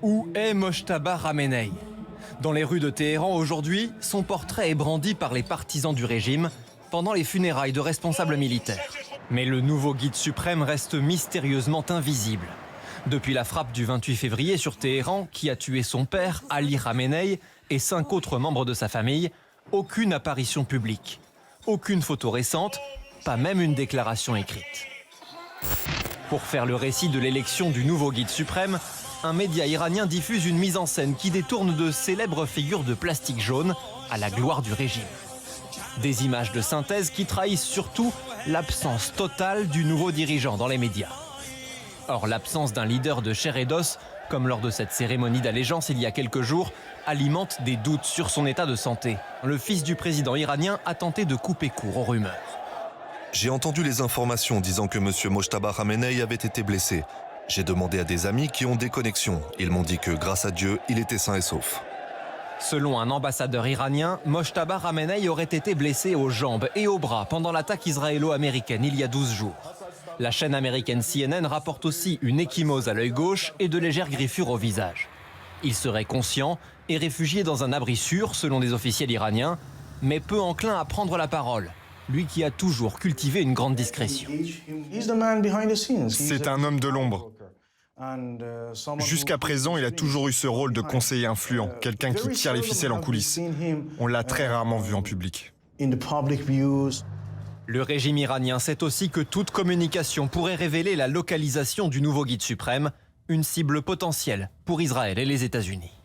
Où est Mojtaba Ramenei? Dans les rues de Téhéran aujourd'hui, son portrait est brandi par les partisans du régime pendant les funérailles de responsables militaires. Mais le nouveau guide suprême reste mystérieusement invisible. Depuis la frappe du 28 février sur Téhéran, qui a tué son père, Ali Khamenei, et 5 autres membres de sa famille, aucune apparition publique. Aucune photo récente, pas même une déclaration écrite. Pour faire le récit de l'élection du nouveau guide suprême, un média iranien diffuse une mise en scène qui détourne de célèbres figures de plastique jaune à la gloire du régime. Des images de synthèse qui trahissent surtout l'absence totale du nouveau dirigeant dans les médias. Or, l'absence d'un leader de chair et d'os, comme lors de cette cérémonie d'allégeance il y a quelques jours, alimente des doutes sur son état de santé. Le fils du président iranien a tenté de couper court aux rumeurs. J'ai entendu les informations disant que M. Mojtaba Ramenei avait été blessé. J'ai demandé à des amis qui ont des connexions. Ils m'ont dit que, grâce à Dieu, il était sain et sauf. Selon un ambassadeur iranien, Mojtaba Ramenei aurait été blessé aux jambes et aux bras pendant l'attaque israélo-américaine il y a 12 jours. La chaîne américaine CNN rapporte aussi une ecchymose à l'œil gauche et de légères griffures au visage. Il serait conscient et réfugié dans un abri sûr, selon des officiels iraniens, mais peu enclin à prendre la parole. Lui qui a toujours cultivé une grande discrétion. C'est un homme de l'ombre. Jusqu'à présent, il a toujours eu ce rôle de conseiller influent, quelqu'un qui tire les ficelles en coulisses. On l'a très rarement vu en public. Le régime iranien sait aussi que toute communication pourrait révéler la localisation du nouveau guide suprême, une cible potentielle pour Israël et les États-Unis.